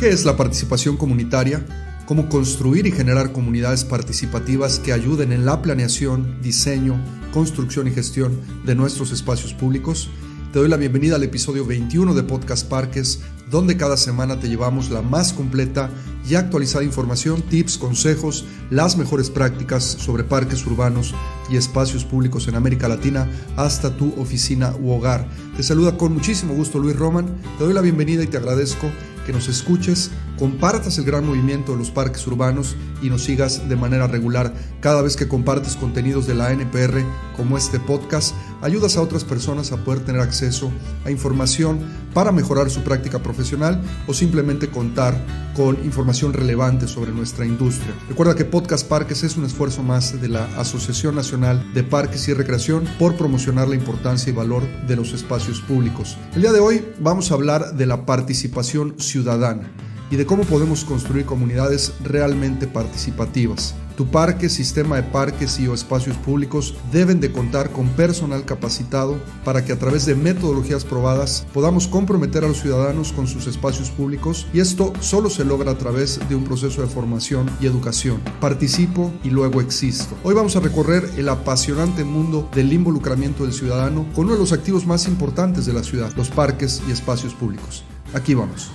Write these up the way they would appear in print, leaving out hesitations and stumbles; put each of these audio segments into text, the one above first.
¿Qué es la participación comunitaria? ¿Cómo construir y generar comunidades participativas que ayuden en la planeación, diseño, construcción y gestión de nuestros espacios públicos? Te doy la bienvenida al episodio 21 de Podcast Parques, donde cada semana te llevamos la más completa y actualizada información, tips, consejos, las mejores prácticas sobre parques urbanos y espacios públicos en América Latina hasta tu oficina u hogar. Te saluda con muchísimo gusto Luis Roman, te doy la bienvenida y te agradezco que nos escuches, compartas el gran movimiento de los parques urbanos y nos sigas de manera regular. Cada vez que compartes contenidos de la ANPR como este podcast, ayudas a otras personas a poder tener acceso a información para mejorar su práctica profesional o simplemente contar con información relevante sobre nuestra industria. Recuerda que Podcast Parques es un esfuerzo más de la Asociación Nacional de Parques y Recreación por promocionar la importancia y valor de los espacios públicos. El día de hoy vamos a hablar de la participación ciudadana y de cómo podemos construir comunidades realmente participativas. Tu parque, sistema de parques y o espacios públicos deben de contar con personal capacitado para que a través de metodologías probadas podamos comprometer a los ciudadanos con sus espacios públicos, y esto solo se logra a través de un proceso de formación y educación. Participo y luego existo. Hoy vamos a recorrer el apasionante mundo del involucramiento del ciudadano con uno de los activos más importantes de la ciudad, los parques y espacios públicos. Aquí vamos.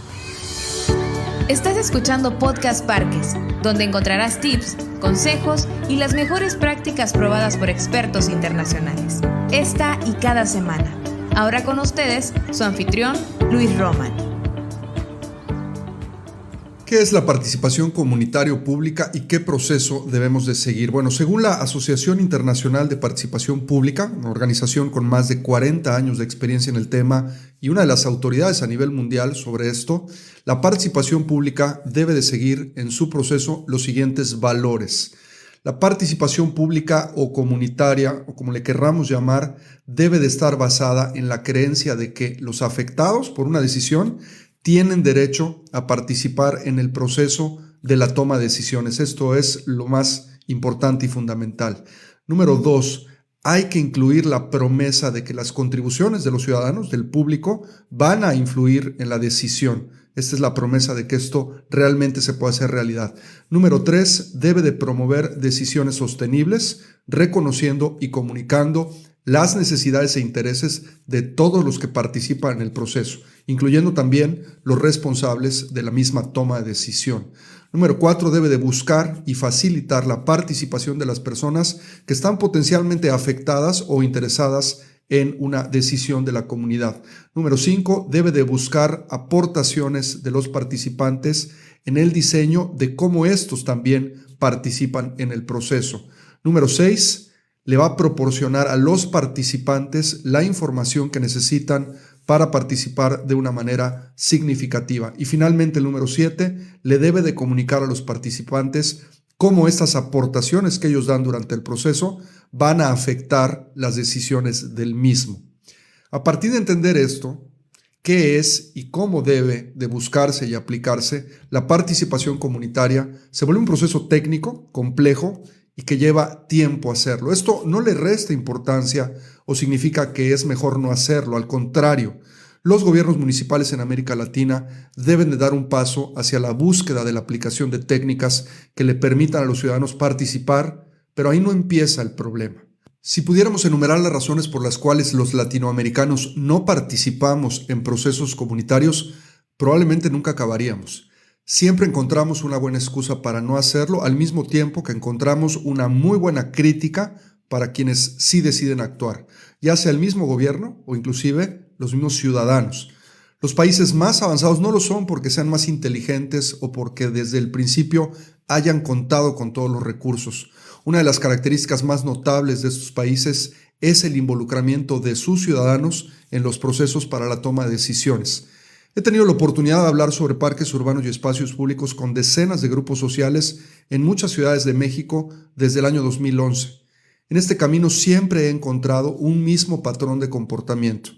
Estás escuchando Podcast Parques, donde encontrarás tips, consejos y las mejores prácticas probadas por expertos internacionales. Esta y cada semana. Ahora con ustedes, su anfitrión, Luis Roman. ¿Qué es la participación comunitaria pública y qué proceso debemos de seguir? Bueno, según la Asociación Internacional de Participación Pública, una organización con más de 40 años de experiencia en el tema y una de las autoridades a nivel mundial sobre esto, la participación pública debe de seguir en su proceso los siguientes valores. La participación pública o comunitaria, o como le querramos llamar, debe de estar basada en la creencia de que los afectados por una decisión tienen derecho a participar en el proceso de la toma de decisiones. Esto es lo más importante y fundamental. Número 2, hay que incluir la promesa de que las contribuciones de los ciudadanos, del público, van a influir en la decisión. Esta es la promesa de que esto realmente se puede hacer realidad. Número 3, debe de promover decisiones sostenibles, reconociendo y comunicando las necesidades e intereses de todos los que participan en el proceso, incluyendo también los responsables de la misma toma de decisión. Número 4, debe de buscar y facilitar la participación de las personas que están potencialmente afectadas o interesadas en una decisión de la comunidad. Número 5, debe de buscar aportaciones de los participantes en el diseño de cómo estos también participan en el proceso. Número 6, le va a proporcionar a los participantes la información que necesitan para participar de una manera significativa. Y finalmente, el número 7, le debe de comunicar a los participantes cómo estas aportaciones que ellos dan durante el proceso van a afectar las decisiones del mismo. A partir de entender esto, qué es y cómo debe de buscarse y aplicarse, la participación comunitaria se vuelve un proceso técnico, complejo, y que lleva tiempo hacerlo. Esto no le resta importancia o significa que es mejor no hacerlo. Al contrario, los gobiernos municipales en América Latina deben de dar un paso hacia la búsqueda de la aplicación de técnicas que le permitan a los ciudadanos participar, pero ahí no empieza el problema. Si pudiéramos enumerar las razones por las cuales los latinoamericanos no participamos en procesos comunitarios, probablemente nunca acabaríamos. Siempre encontramos una buena excusa para no hacerlo, al mismo tiempo que encontramos una muy buena crítica para quienes sí deciden actuar, ya sea el mismo gobierno o inclusive los mismos ciudadanos. Los países más avanzados no lo son porque sean más inteligentes o porque desde el principio hayan contado con todos los recursos. Una de las características más notables de estos países es el involucramiento de sus ciudadanos en los procesos para la toma de decisiones. He tenido la oportunidad de hablar sobre parques urbanos y espacios públicos con decenas de grupos sociales en muchas ciudades de México desde el año 2011. En este camino siempre he encontrado un mismo patrón de comportamiento,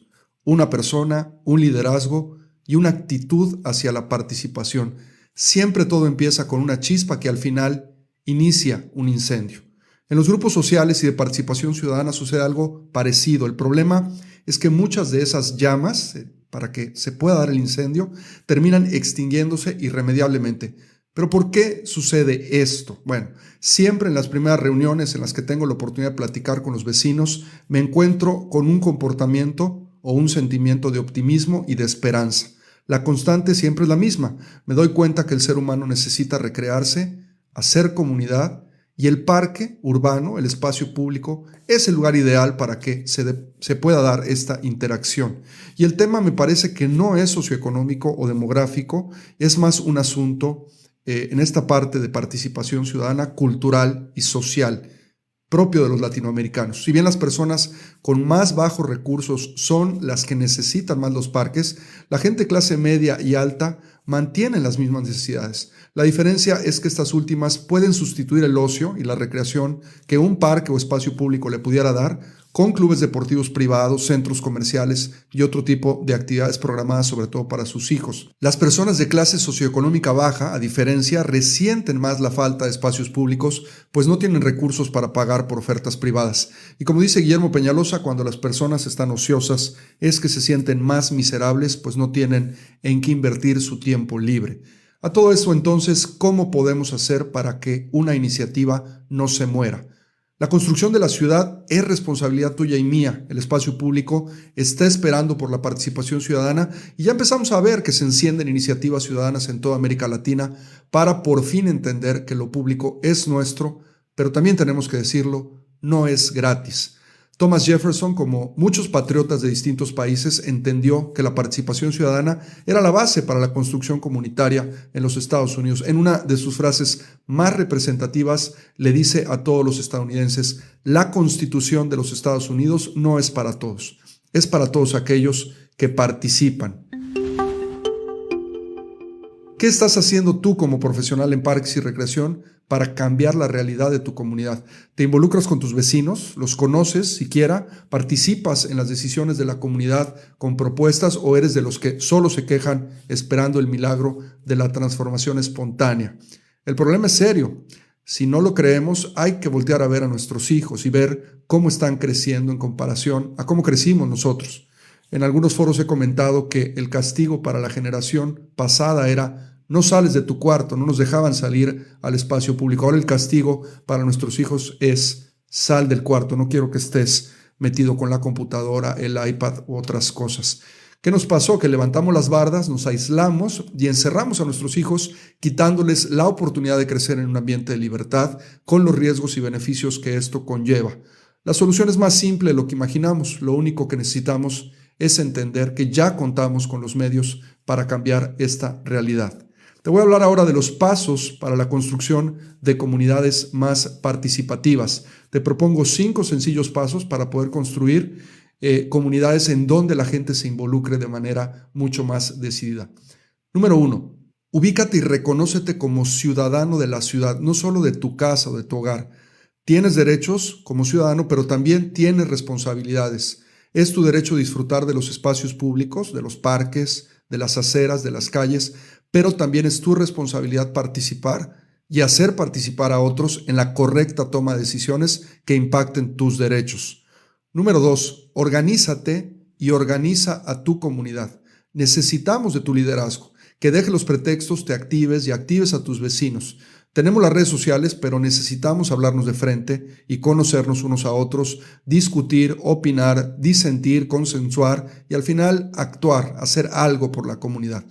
una persona, un liderazgo y una actitud hacia la participación. Siempre todo empieza con una chispa que al final inicia un incendio. En los grupos sociales y de participación ciudadana sucede algo parecido. El problema es que muchas de esas llamas para que se pueda dar el incendio, terminan extinguiéndose irremediablemente. ¿Pero por qué sucede esto? Bueno, siempre en las primeras reuniones en las que tengo la oportunidad de platicar con los vecinos, me encuentro con un comportamiento o un sentimiento de optimismo y de esperanza. La constante siempre es la misma. Me doy cuenta que el ser humano necesita recrearse, hacer comunidad, y el parque urbano, el espacio público, es el lugar ideal para que se pueda dar esta interacción. Y el tema me parece que no es socioeconómico o demográfico, es más un asunto en esta parte de participación ciudadana, cultural y social, propio de los latinoamericanos. Si bien las personas con más bajos recursos son las que necesitan más los parques, la gente clase media y alta mantienen las mismas necesidades. La diferencia es que estas últimas pueden sustituir el ocio y la recreación que un parque o espacio público le pudiera dar con clubes deportivos privados, centros comerciales y otro tipo de actividades programadas sobre todo para sus hijos. Las personas de clase socioeconómica baja, a diferencia, resienten más la falta de espacios públicos, pues no tienen recursos para pagar por ofertas privadas. Y como dice Guillermo Peñalosa, cuando las personas están ociosas es que se sienten más miserables, pues no tienen en qué invertir su tiempo libre. A todo eso, entonces, ¿cómo podemos hacer para que una iniciativa no se muera? La construcción de la ciudad es responsabilidad tuya y mía. El espacio público está esperando por la participación ciudadana y ya empezamos a ver que se encienden iniciativas ciudadanas en toda América Latina para por fin entender que lo público es nuestro, pero también tenemos que decirlo, no es gratis. Thomas Jefferson, como muchos patriotas de distintos países, entendió que la participación ciudadana era la base para la construcción comunitaria en los Estados Unidos. En una de sus frases más representativas, le dice a todos los estadounidenses: la Constitución de los Estados Unidos no es para todos, es para todos aquellos que participan. ¿Qué estás haciendo tú como profesional en parques y recreación para cambiar la realidad de tu comunidad? ¿Te involucras con tus vecinos? ¿Los conoces siquiera? ¿Participas en las decisiones de la comunidad con propuestas o eres de los que solo se quejan esperando el milagro de la transformación espontánea? El problema es serio. Si no lo creemos, hay que voltear a ver a nuestros hijos y ver cómo están creciendo en comparación a cómo crecimos nosotros. En algunos foros he comentado que el castigo para la generación pasada era: no sales de tu cuarto, no nos dejaban salir al espacio público. Ahora el castigo para nuestros hijos es: sal del cuarto, no quiero que estés metido con la computadora, el iPad u otras cosas. ¿Qué nos pasó? Que levantamos las bardas, nos aislamos y encerramos a nuestros hijos, quitándoles la oportunidad de crecer en un ambiente de libertad, con los riesgos y beneficios que esto conlleva. La solución es más simple de lo que imaginamos. Lo único que necesitamos es entender que ya contamos con los medios para cambiar esta realidad. Te voy a hablar ahora de los pasos para la construcción de comunidades más participativas. Te propongo 5 sencillos pasos para poder construir comunidades en donde la gente se involucre de manera mucho más decidida. Número 1. Ubícate y reconócete como ciudadano de la ciudad, no solo de tu casa o de tu hogar. Tienes derechos como ciudadano, pero también tienes responsabilidades. Es tu derecho disfrutar de los espacios públicos, de los parques, de las aceras, de las calles, pero también es tu responsabilidad participar y hacer participar a otros en la correcta toma de decisiones que impacten tus derechos. Número 2, organízate y organiza a tu comunidad. Necesitamos de tu liderazgo, que dejes los pretextos, te actives y actives a tus vecinos. Tenemos las redes sociales, pero necesitamos hablarnos de frente y conocernos unos a otros, discutir, opinar, disentir, consensuar y al final actuar, hacer algo por la comunidad.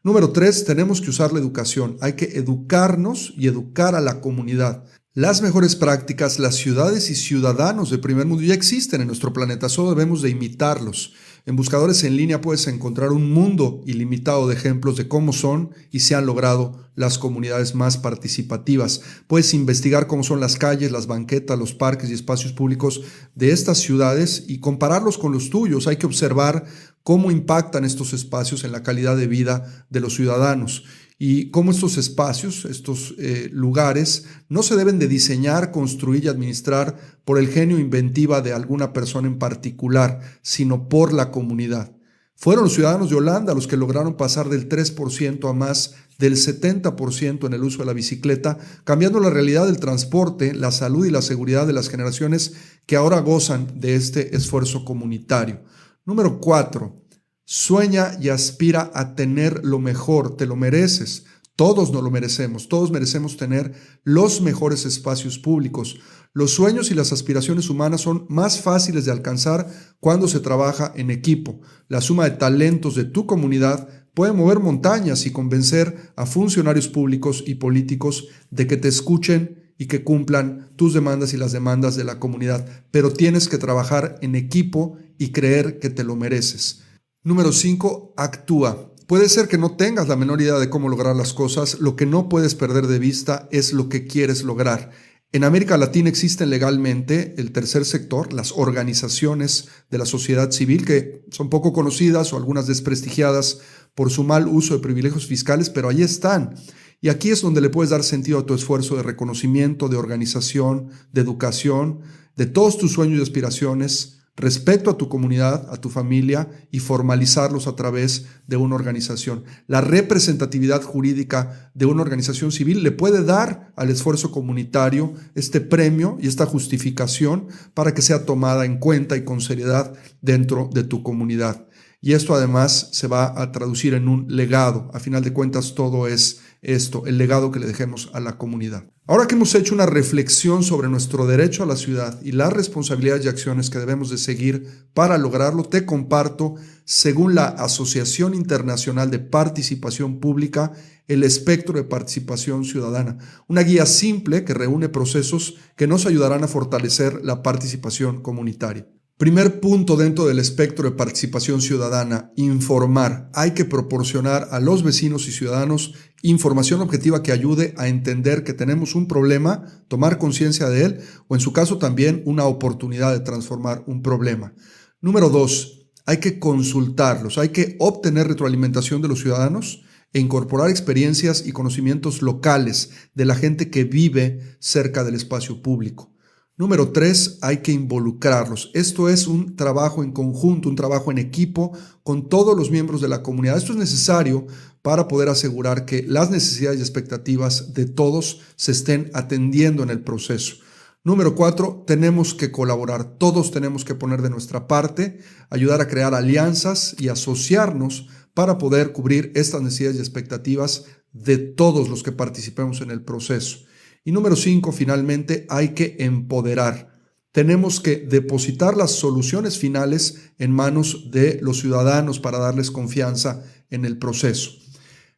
Número 3, tenemos que usar la educación. Hay que educarnos y educar a la comunidad. Las mejores prácticas, las ciudades y ciudadanos de primer mundo ya existen en nuestro planeta, solo debemos de imitarlos. En buscadores en línea puedes encontrar un mundo ilimitado de ejemplos de cómo son y se han logrado las comunidades más participativas. Puedes investigar cómo son las calles, las banquetas, los parques y espacios públicos de estas ciudades y compararlos con los tuyos. Hay que observar cómo impactan estos espacios en la calidad de vida de los ciudadanos y cómo estos espacios, estos lugares, no se deben de diseñar, construir y administrar por el genio inventiva de alguna persona en particular, sino por la comunidad. Fueron los ciudadanos de Holanda los que lograron pasar del 3% a más del 70% en el uso de la bicicleta, cambiando la realidad del transporte, la salud y la seguridad de las generaciones que ahora gozan de este esfuerzo comunitario. Número 4. Sueña y aspira a tener lo mejor, te lo mereces. Todos nos lo merecemos, todos merecemos tener los mejores espacios públicos. Los sueños y las aspiraciones humanas son más fáciles de alcanzar cuando se trabaja en equipo. La suma de talentos de tu comunidad puede mover montañas y convencer a funcionarios públicos y políticos de que te escuchen y que cumplan tus demandas y las demandas de la comunidad. Pero tienes que trabajar en equipo y creer que te lo mereces. Número 5, actúa. Puede ser que no tengas la menor idea de cómo lograr las cosas. Lo que no puedes perder de vista es lo que quieres lograr. En América Latina existen legalmente el tercer sector, las organizaciones de la sociedad civil, que son poco conocidas o algunas desprestigiadas por su mal uso de privilegios fiscales, pero ahí están. Y aquí es donde le puedes dar sentido a tu esfuerzo de reconocimiento, de organización, de educación, de todos tus sueños y aspiraciones, respeto a tu comunidad, a tu familia y formalizarlos a través de una organización. La representatividad jurídica de una organización civil le puede dar al esfuerzo comunitario este premio y esta justificación para que sea tomada en cuenta y con seriedad dentro de tu comunidad. Y esto además se va a traducir en un legado. A final de cuentas todo es esto, el legado que le dejemos a la comunidad. Ahora que hemos hecho una reflexión sobre nuestro derecho a la ciudad y las responsabilidades y acciones que debemos de seguir para lograrlo, te comparto, según la Asociación Internacional de Participación Pública, el espectro de participación ciudadana, una guía simple que reúne procesos que nos ayudarán a fortalecer la participación comunitaria. Primer punto dentro del espectro de participación ciudadana, informar. Hay que proporcionar a los vecinos y ciudadanos información objetiva que ayude a entender que tenemos un problema, tomar conciencia de él o en su caso también una oportunidad de transformar un problema. Número 2, hay que consultarlos, hay que obtener retroalimentación de los ciudadanos e incorporar experiencias y conocimientos locales de la gente que vive cerca del espacio público. Número 3, hay que involucrarlos. Esto es un trabajo en conjunto, un trabajo en equipo con todos los miembros de la comunidad. Esto es necesario para poder asegurar que las necesidades y expectativas de todos se estén atendiendo en el proceso. Número 4, tenemos que colaborar. Todos tenemos que poner de nuestra parte, ayudar a crear alianzas y asociarnos para poder cubrir estas necesidades y expectativas de todos los que participemos en el proceso. Y número 5, finalmente, hay que empoderar. Tenemos que depositar las soluciones finales en manos de los ciudadanos para darles confianza en el proceso.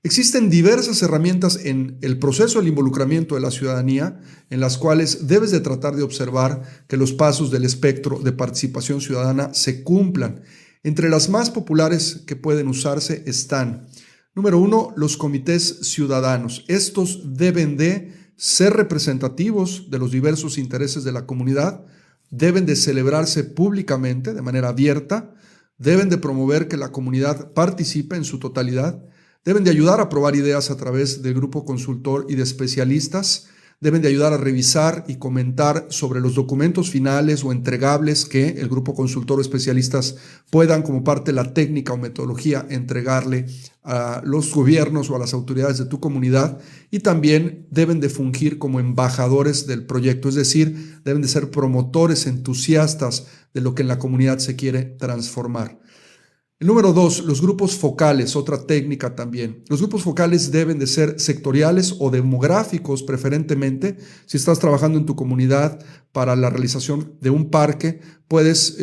Existen diversas herramientas en el proceso del involucramiento de la ciudadanía en las cuales debes de tratar de observar que los pasos del espectro de participación ciudadana se cumplan. Entre las más populares que pueden usarse están, número 1, los comités ciudadanos. Estos deben de ser representativos de los diversos intereses de la comunidad, deben de celebrarse públicamente de manera abierta, deben de promover que la comunidad participe en su totalidad, deben de ayudar a aprobar ideas a través del grupo consultor y de especialistas, deben de ayudar a revisar y comentar sobre los documentos finales o entregables que el grupo consultor o especialistas puedan, como parte de la técnica o metodología, entregarle a los gobiernos o a las autoridades de tu comunidad, y también deben de fungir como embajadores del proyecto, es decir, deben de ser promotores entusiastas de lo que en la comunidad se quiere transformar. El número 2, los grupos focales, otra técnica también. Los grupos focales deben de ser sectoriales o demográficos preferentemente. Si estás trabajando en tu comunidad para la realización de un parque, puedes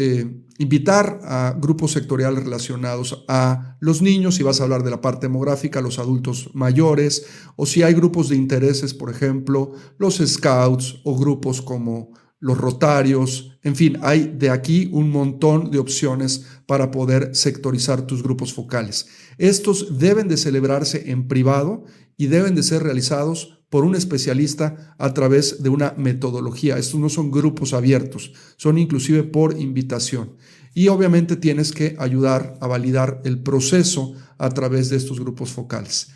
invitar a grupos sectoriales relacionados a los niños, si vas a hablar de la parte demográfica, los adultos mayores, o si hay grupos de intereses, por ejemplo, los scouts o grupos como los rotarios, en fin, hay de aquí un montón de opciones para poder sectorizar tus grupos focales. Estos deben de celebrarse en privado y deben de ser realizados por un especialista a través de una metodología. Estos no son grupos abiertos, son inclusive por invitación. Y obviamente tienes que ayudar a validar el proceso a través de estos grupos focales.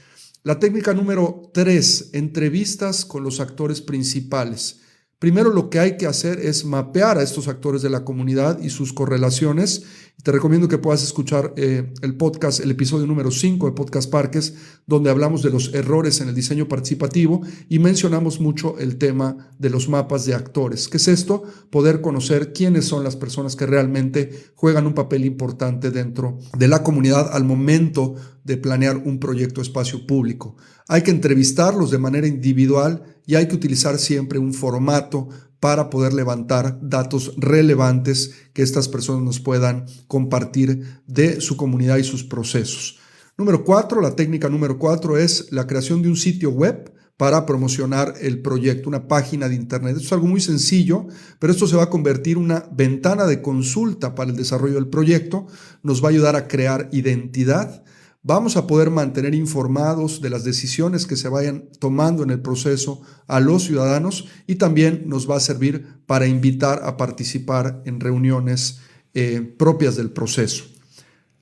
La técnica número 3, entrevistas con los actores principales. Primero lo que hay que hacer es mapear a estos actores de la comunidad y sus correlaciones. Te recomiendo que puedas escuchar el podcast, el episodio número 5 de Podcast Parques, donde hablamos de los errores en el diseño participativo y mencionamos mucho el tema de los mapas de actores. ¿Qué es esto? Poder conocer quiénes son las personas que realmente juegan un papel importante dentro de la comunidad al momento de planear un proyecto espacio público. Hay que entrevistarlos de manera individual y hay que utilizar siempre un formato para poder levantar datos relevantes que estas personas nos puedan compartir de su comunidad y sus procesos. Número 4, la técnica número 4 es la creación de un sitio web para promocionar el proyecto, una página de internet. Esto es algo muy sencillo, pero esto se va a convertir en una ventana de consulta para el desarrollo del proyecto, nos va a ayudar a crear identidad. Vamos a poder mantener informados de las decisiones que se vayan tomando en el proceso a los ciudadanos y también nos va a servir para invitar a participar en reuniones propias del proceso.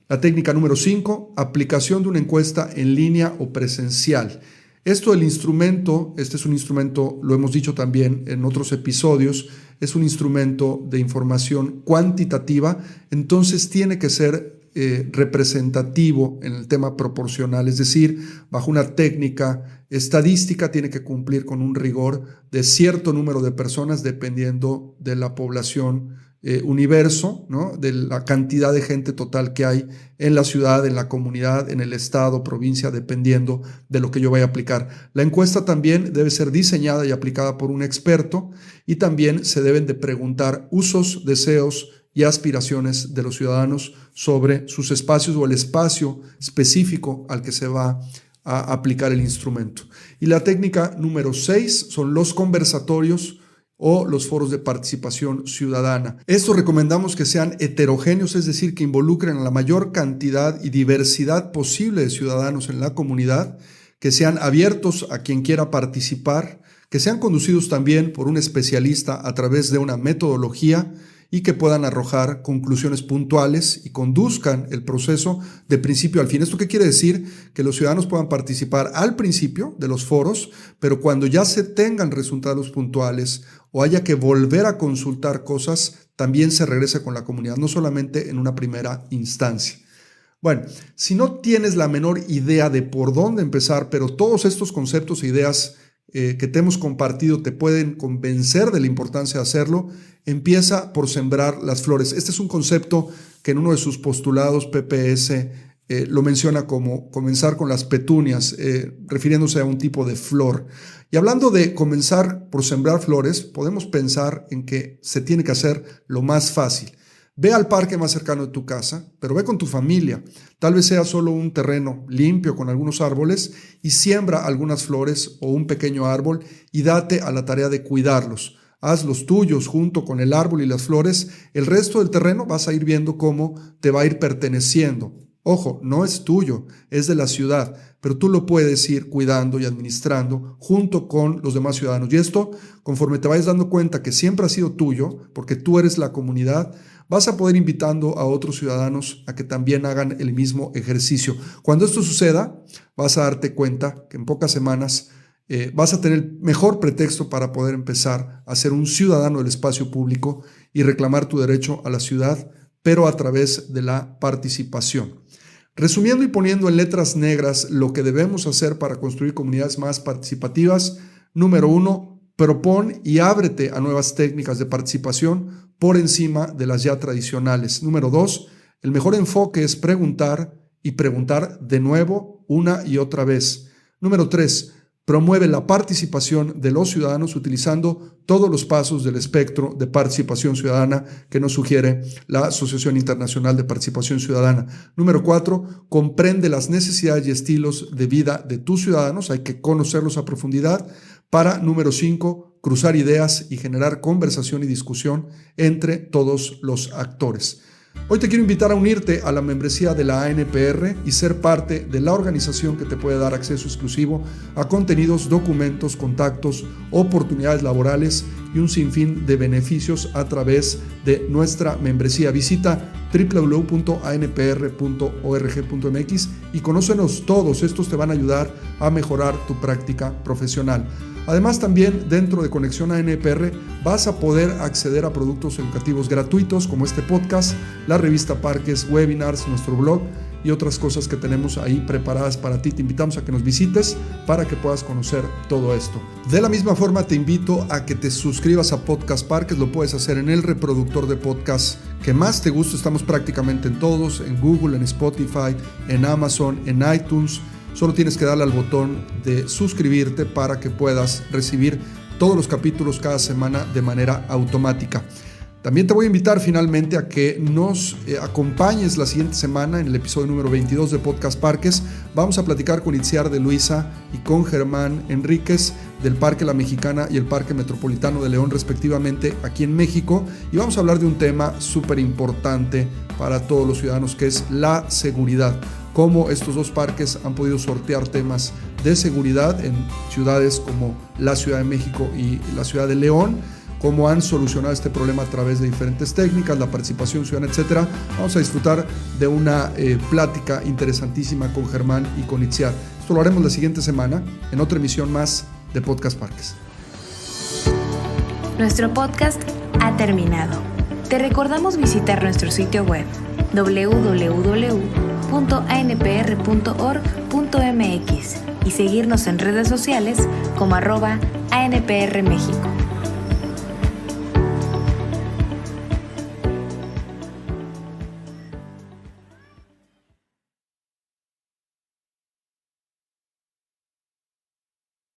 La técnica número 5, aplicación de una encuesta en línea o presencial. Esto del instrumento, este es un instrumento, lo hemos dicho también en otros episodios, es un instrumento de información cuantitativa, entonces tiene que ser representativo en el tema proporcional, es decir, bajo una técnica estadística tiene que cumplir con un rigor de cierto número de personas dependiendo de la población universo, ¿no? De la cantidad de gente total que hay en la ciudad, en la comunidad, en el estado, provincia, dependiendo de lo que yo vaya a aplicar. La encuesta también debe ser diseñada y aplicada por un experto y también se deben de preguntar usos, deseos y aspiraciones de los ciudadanos sobre sus espacios o el espacio específico al que se va a aplicar el instrumento. Y la técnica número 6 son los conversatorios o los foros de participación ciudadana. Estos recomendamos que sean heterogéneos, es decir, que involucren a la mayor cantidad y diversidad posible de ciudadanos en la comunidad, que sean abiertos a quien quiera participar, que sean conducidos también por un especialista a través de una metodología y que puedan arrojar conclusiones puntuales y conduzcan el proceso de principio al fin. ¿Esto qué quiere decir? Que los ciudadanos puedan participar al principio de los foros, pero cuando ya se tengan resultados puntuales o haya que volver a consultar cosas, también se regrese con la comunidad, no solamente en una primera instancia. Bueno, si no tienes la menor idea de por dónde empezar, pero todos estos conceptos e ideas que te hemos compartido te pueden convencer de la importancia de hacerlo, empieza por sembrar las flores. Este es un concepto que en uno de sus postulados PPS lo menciona como comenzar con las petunias, refiriéndose a un tipo de flor. Y hablando de comenzar por sembrar flores, podemos pensar en que se tiene que hacer lo más fácil. Ve al parque más cercano de tu casa, pero ve con tu familia. Tal vez sea solo un terreno limpio con algunos árboles y siembra algunas flores o un pequeño árbol y date a la tarea de cuidarlos. Haz los tuyos junto con el árbol y las flores. El resto del terreno vas a ir viendo cómo te va a ir perteneciendo. Ojo, no es tuyo, es de la ciudad, pero tú lo puedes ir cuidando y administrando junto con los demás ciudadanos. Y esto, conforme te vayas dando cuenta que siempre ha sido tuyo, porque tú eres la comunidad, vas a poder invitando a otros ciudadanos a que también hagan el mismo ejercicio. Cuando esto suceda, vas a darte cuenta que en pocas semanas vas a tener mejor pretexto para poder empezar a ser un ciudadano del espacio público y reclamar tu derecho a la ciudad, pero a través de la participación. Resumiendo y poniendo en letras negras lo que debemos hacer para construir comunidades más participativas, número 1, propon y ábrete a nuevas técnicas de participación por encima de las ya tradicionales. Número 2, el mejor enfoque es preguntar y preguntar de nuevo una y otra vez. Número 3, promueve la participación de los ciudadanos utilizando todos los pasos del espectro de participación ciudadana que nos sugiere la Asociación Internacional de Participación Ciudadana. Número 4, comprende las necesidades y estilos de vida de tus ciudadanos, hay que conocerlos a profundidad. Para, número 5, cruzar ideas y generar conversación y discusión entre todos los actores. Hoy te quiero invitar a unirte a la membresía de la ANPR y ser parte de la organización que te puede dar acceso exclusivo a contenidos, documentos, contactos, oportunidades laborales y un sinfín de beneficios a través de nuestra membresía. Visita www.anpr.org.mx y conócenos todos. Estos te van a ayudar a mejorar tu práctica profesional. Además, también dentro de Conexión ANPR vas a poder acceder a productos educativos gratuitos como este podcast, la revista Parques, webinars, nuestro blog y otras cosas que tenemos ahí preparadas para ti. Te invitamos a que nos visites para que puedas conocer todo esto. De la misma forma, te invito a que te suscribas a Podcast Parques. Lo puedes hacer en el reproductor de podcast que más te guste. Estamos prácticamente en todos, en Google, en Spotify, en Amazon, en iTunes. Solo tienes que darle al botón de suscribirte para que puedas recibir todos los capítulos cada semana de manera automática. También te voy a invitar finalmente a que nos acompañes la siguiente semana en el episodio número 22 de Podcast Parques. Vamos a platicar con Itziar de Luisa y con Germán Enríquez del Parque La Mexicana y el Parque Metropolitano de León respectivamente aquí en México, y vamos a hablar de un tema súper importante para todos los ciudadanos, que es la seguridad. Cómo estos dos parques han podido sortear temas de seguridad en ciudades como la Ciudad de México y la Ciudad de León, cómo han solucionado este problema a través de diferentes técnicas, la participación ciudadana, etc. Vamos a disfrutar de una plática interesantísima con Germán y con Itziar. Esto lo haremos la siguiente semana en otra emisión más de Podcast Parques. Nuestro podcast ha terminado. Te recordamos visitar nuestro sitio web www.anpr.org.mx y seguirnos en redes sociales como @ANPR México.